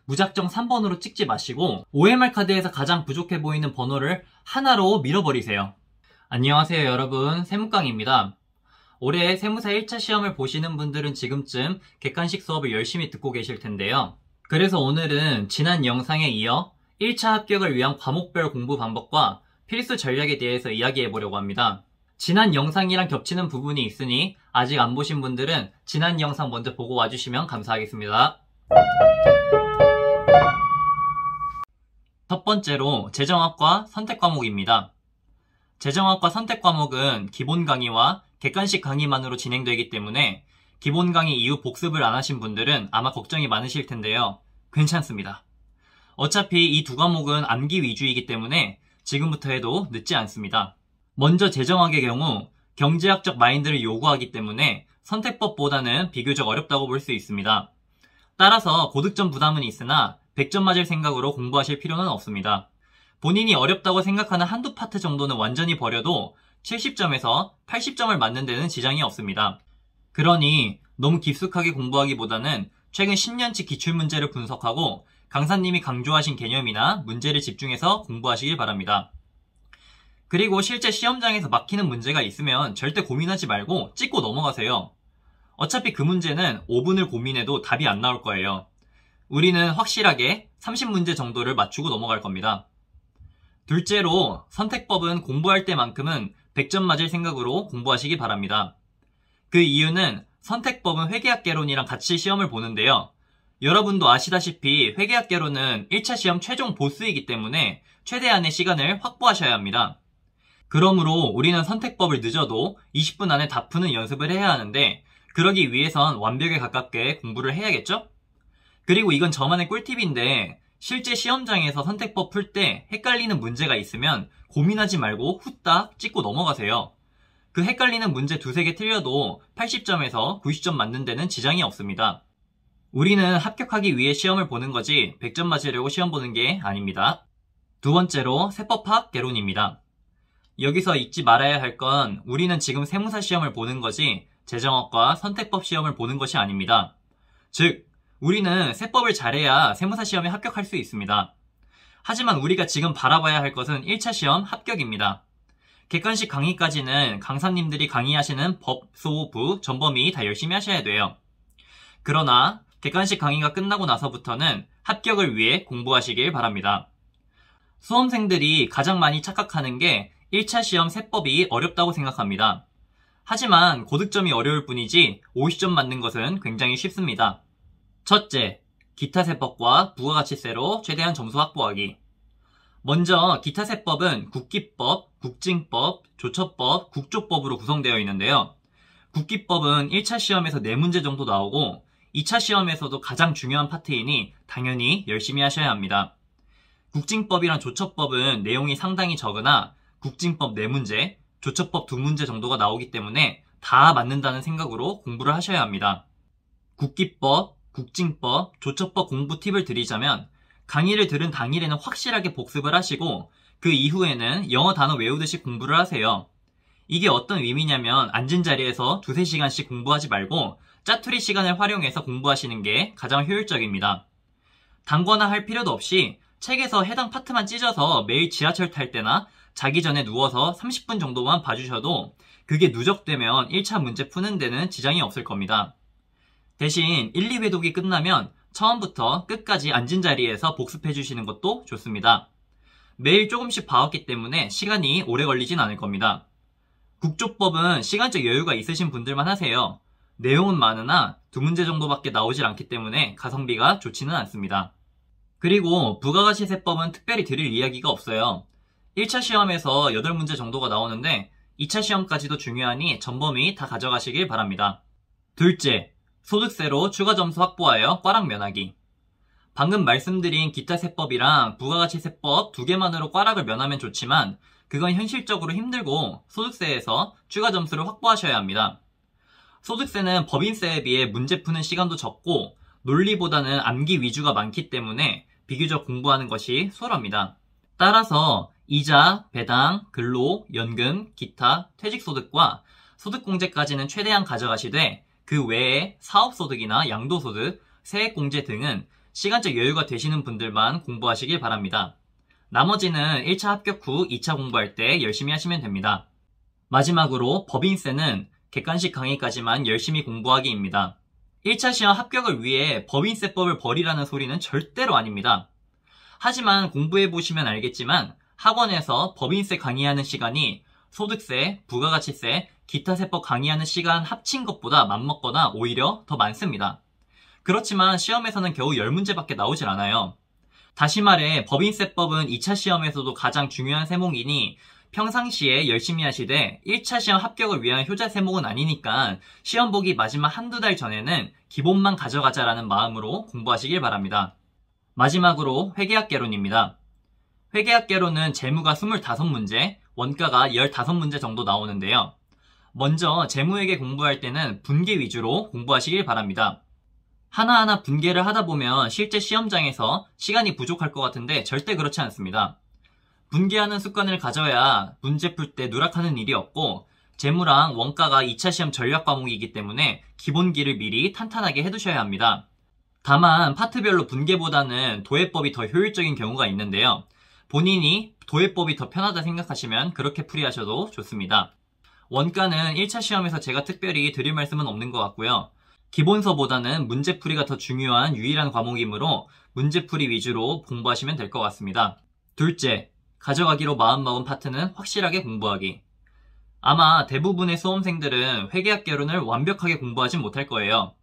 무작정 3번으로 찍지 마시고 OMR 카드에서 가장 부족해 보이는 번호를 하나로 밀어버리세요. 안녕하세요 여러분, 세무깡입니다. 올해 세무사 1차 시험을 보시는 분들은 지금쯤 객관식 수업을 열심히 듣고 계실 텐데요. 그래서 오늘은 지난 영상에 이어 1차 합격을 위한 과목별 공부 방법과 필수 전략에 대해서 이야기해 보려고 합니다. 지난 영상이랑 겹치는 부분이 있으니 아직 안 보신 분들은 지난 영상 먼저 보고 와주시면 감사하겠습니다. 첫 번째로 재정학과 선택 과목입니다. 재정학과 선택 과목은 기본 강의와 객관식 강의만으로 진행되기 때문에 기본 강의 이후 복습을 안 하신 분들은 아마 걱정이 많으실 텐데요. 괜찮습니다. 어차피 이 두 과목은 암기 위주이기 때문에 지금부터 해도 늦지 않습니다. 먼저 재정학의 경우 경제학적 마인드를 요구하기 때문에 선택법보다는 비교적 어렵다고 볼 수 있습니다. 따라서 고득점 부담은 있으나 100점 맞을 생각으로 공부하실 필요는 없습니다. 본인이 어렵다고 생각하는 한두 파트 정도는 완전히 버려도 70점에서 80점을 맞는 데는 지장이 없습니다. 그러니 너무 깊숙하게 공부하기보다는 최근 10년치 기출문제를 분석하고 강사님이 강조하신 개념이나 문제를 집중해서 공부하시길 바랍니다. 그리고 실제 시험장에서 막히는 문제가 있으면 절대 고민하지 말고 찍고 넘어가세요. 어차피 그 문제는 5분을 고민해도 답이 안 나올 거예요. 우리는 확실하게 30문제 정도를 맞추고 넘어갈 겁니다. 둘째로 선택법은 공부할 때만큼은 100점 맞을 생각으로 공부하시기 바랍니다. 그 이유는 선택법은 회계학개론이랑 같이 시험을 보는데요. 여러분도 아시다시피 회계학개론은 1차 시험 최종 보스이기 때문에 최대한의 시간을 확보하셔야 합니다. 그러므로 우리는 선택법을 늦어도 20분 안에 다 푸는 연습을 해야 하는데 그러기 위해선 완벽에 가깝게 공부를 해야겠죠? 그리고 이건 저만의 꿀팁인데 실제 시험장에서 선택법 풀 때 헷갈리는 문제가 있으면 고민하지 말고 후딱 찍고 넘어가세요. 그 헷갈리는 문제 두세 개 틀려도 80점에서 90점 맞는 데는 지장이 없습니다. 우리는 합격하기 위해 시험을 보는 거지 100점 맞으려고 시험 보는 게 아닙니다. 두 번째로 세법학 개론입니다. 여기서 잊지 말아야 할 건 우리는 지금 세무사 시험을 보는 거지 재정학과 선택법 시험을 보는 것이 아닙니다. 즉, 우리는 세법을 잘해야 세무사 시험에 합격할 수 있습니다. 하지만 우리가 지금 바라봐야 할 것은 1차 시험 합격입니다. 객관식 강의까지는 강사님들이 강의하시는 법, 소, 부, 전범위 다 열심히 하셔야 돼요. 그러나 객관식 강의가 끝나고 나서부터는 합격을 위해 공부하시길 바랍니다. 수험생들이 가장 많이 착각하는 게 1차 시험 세법이 어렵다고 생각합니다. 하지만 고득점이 어려울 뿐이지 50점 맞는 것은 굉장히 쉽습니다. 첫째, 기타세법과 부가가치세로 최대한 점수 확보하기. 먼저 기타세법은 국기법, 국징법, 조처법, 국조법으로 구성되어 있는데요. 국기법은 1차 시험에서 4문제 정도 나오고 2차 시험에서도 가장 중요한 파트이니 당연히 열심히 하셔야 합니다. 국징법이랑 조처법은 내용이 상당히 적으나 국징법 4문제, 조처법 2문제 정도가 나오기 때문에 다 맞는다는 생각으로 공부를 하셔야 합니다. 국기법, 국징법, 조처법 공부 팁을 드리자면 강의를 들은 당일에는 확실하게 복습을 하시고 그 이후에는 영어 단어 외우듯이 공부를 하세요. 이게 어떤 의미냐면 앉은 자리에서 2-3시간씩 공부하지 말고 짜투리 시간을 활용해서 공부하시는 게 가장 효율적입니다. 단거나 할 필요도 없이 책에서 해당 파트만 찢어서 매일 지하철 탈 때나 자기 전에 누워서 30분 정도만 봐주셔도 그게 누적되면 1차 문제 푸는 데는 지장이 없을 겁니다. 대신 1, 2회독이 끝나면 처음부터 끝까지 앉은 자리에서 복습해 주시는 것도 좋습니다. 매일 조금씩 봐왔기 때문에 시간이 오래 걸리진 않을 겁니다. 국조법은 시간적 여유가 있으신 분들만 하세요. 내용은 많으나 2문제 정도밖에 나오질 않기 때문에 가성비가 좋지는 않습니다. 그리고 부가가치세법은 특별히 드릴 이야기가 없어요. 1차 시험에서 8문제 정도가 나오는데 2차 시험까지도 중요하니 전범위 다 가져가시길 바랍니다. 둘째, 소득세로 추가 점수 확보하여 꽈락 면하기. 방금 말씀드린 기타세법이랑 부가가치세법 2개만으로 꽈락을 면하면 좋지만 그건 현실적으로 힘들고 소득세에서 추가 점수를 확보하셔야 합니다. 소득세는 법인세에 비해 문제 푸는 시간도 적고 논리보다는 암기 위주가 많기 때문에 비교적 공부하는 것이 수월합니다. 따라서 이자, 배당, 근로, 연금, 기타, 퇴직소득과 소득공제까지는 최대한 가져가시되 그 외에 사업소득이나 양도소득, 세액공제 등은 시간적 여유가 되시는 분들만 공부하시길 바랍니다. 나머지는 1차 합격 후 2차 공부할 때 열심히 하시면 됩니다. 마지막으로 법인세는 객관식 강의까지만 열심히 공부하기입니다. 1차 시험 합격을 위해 법인세법을 버리라는 소리는 절대로 아닙니다. 하지만 공부해보시면 알겠지만 학원에서 법인세 강의하는 시간이 소득세, 부가가치세, 기타 세법 강의하는 시간 합친 것보다 맞먹거나 오히려 더 많습니다. 그렇지만 시험에서는 겨우 10문제밖에 나오질 않아요. 다시 말해 법인세법은 2차 시험에서도 가장 중요한 세목이니 평상시에 열심히 하시되 1차 시험 합격을 위한 효자 세목은 아니니까 시험 보기 마지막 한두 달 전에는 기본만 가져가자라는 마음으로 공부하시길 바랍니다. 마지막으로 회계학개론입니다. 회계학개론은 재무가 25문제, 원가가 15문제 정도 나오는데요. 먼저 재무회계 공부할 때는 분계 위주로 공부하시길 바랍니다. 하나하나 분계를 하다 보면 실제 시험장에서 시간이 부족할 것 같은데 절대 그렇지 않습니다. 분계하는 습관을 가져야 문제 풀 때 누락하는 일이 없고 재무랑 원가가 2차 시험 전략 과목이기 때문에 기본기를 미리 탄탄하게 해두셔야 합니다. 다만 파트별로 분계보다는 도해법이 더 효율적인 경우가 있는데요. 본인이 도해법이 더 편하다 생각하시면 그렇게 풀이하셔도 좋습니다. 원가는 1차 시험에서 제가 특별히 드릴 말씀은 없는 것 같고요. 기본서보다는 문제풀이가 더 중요한 유일한 과목이므로 문제풀이 위주로 공부하시면 될 것 같습니다. 둘째, 가져가기로 마음먹은 파트는 확실하게 공부하기. 아마 대부분의 수험생들은 회계학개론을 완벽하게 공부하지 못할 거예요.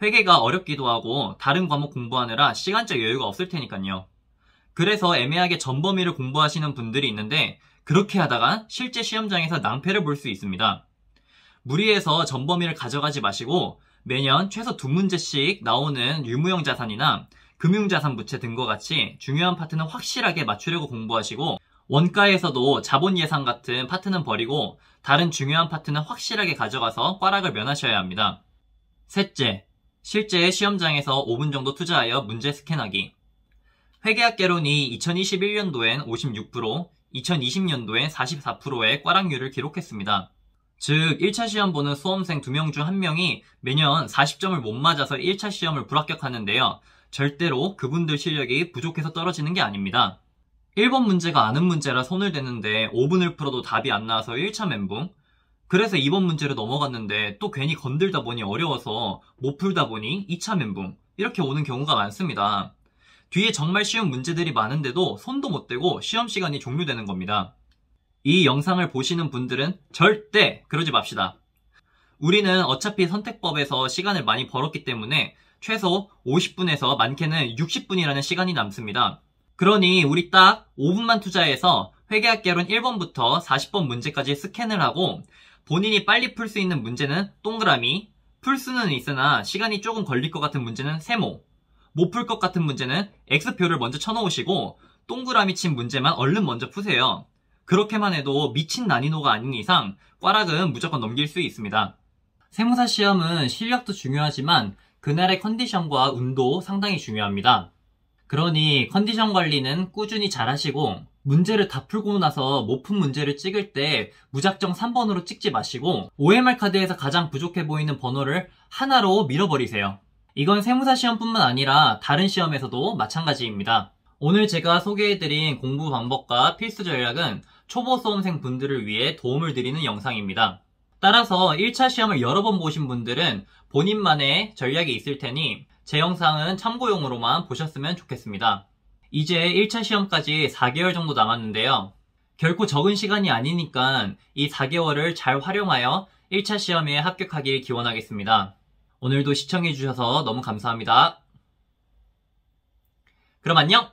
회계가 어렵기도 하고 다른 과목 공부하느라 시간적 여유가 없을 테니까요. 그래서 애매하게 전범위를 공부하시는 분들이 있는데 그렇게 하다가 실제 시험장에서 낭패를 볼 수 있습니다. 무리해서 전범위를 가져가지 마시고 매년 최소 2문제씩 나오는 유무형 자산이나 금융자산 부채 등과 같이 중요한 파트는 확실하게 맞추려고 공부하시고 원가에서도 자본 예상 같은 파트는 버리고 다른 중요한 파트는 확실하게 가져가서 꽈락을 면하셔야 합니다. 셋째, 실제 시험장에서 5분 정도 투자하여 문제 스캔하기. 회계학개론이 2021년도엔 56%, 2020년도엔 44%의 꽈락률을 기록했습니다. 즉 1차 시험 보는 수험생 2명 중 1명이 매년 40점을 못 맞아서 1차 시험을 불합격하는데요. 절대로 그분들 실력이 부족해서 떨어지는 게 아닙니다. 1번 문제가 아는 문제라 손을 대는데 5분을 풀어도 답이 안 나와서 1차 멘붕? 그래서 2번 문제로 넘어갔는데 또 괜히 건들다 보니 어려워서 못 풀다 보니 2차 멘붕. 이렇게 오는 경우가 많습니다. 뒤에 정말 쉬운 문제들이 많은데도 손도 못 대고 시험 시간이 종료되는 겁니다. 이 영상을 보시는 분들은 절대 그러지 맙시다. 우리는 어차피 선택법에서 시간을 많이 벌었기 때문에 최소 50분에서 많게는 60분이라는 시간이 남습니다. 그러니 우리 딱 5분만 투자해서 회계학개론 1번부터 40번 문제까지 스캔을 하고 본인이 빨리 풀 수 있는 문제는 동그라미, 풀 수는 있으나 시간이 조금 걸릴 것 같은 문제는 세모, 못 풀 것 같은 문제는 X표를 먼저 쳐놓으시고 동그라미 친 문제만 얼른 먼저 푸세요. 그렇게만 해도 미친 난이도가 아닌 이상 꽈락은 무조건 넘길 수 있습니다. 세무사 시험은 실력도 중요하지만 그날의 컨디션과 운도 상당히 중요합니다. 그러니 컨디션 관리는 꾸준히 잘 하시고 문제를 다 풀고 나서 못 푼 문제를 찍을 때 무작정 3번으로 찍지 마시고 OMR 카드에서 가장 부족해 보이는 번호를 하나로 밀어버리세요. 이건 세무사 시험뿐만 아니라 다른 시험에서도 마찬가지입니다. 오늘 제가 소개해드린 공부 방법과 필수 전략은 초보 수험생 분들을 위해 도움을 드리는 영상입니다. 따라서 1차 시험을 여러 번 보신 분들은 본인만의 전략이 있을 테니 제 영상은 참고용으로만 보셨으면 좋겠습니다. 이제 1차 시험까지 4개월 정도 남았는데요. 결코 적은 시간이 아니니까 이 4개월을 잘 활용하여 1차 시험에 합격하길 기원하겠습니다. 오늘도 시청해주셔서 너무 감사합니다. 그럼 안녕!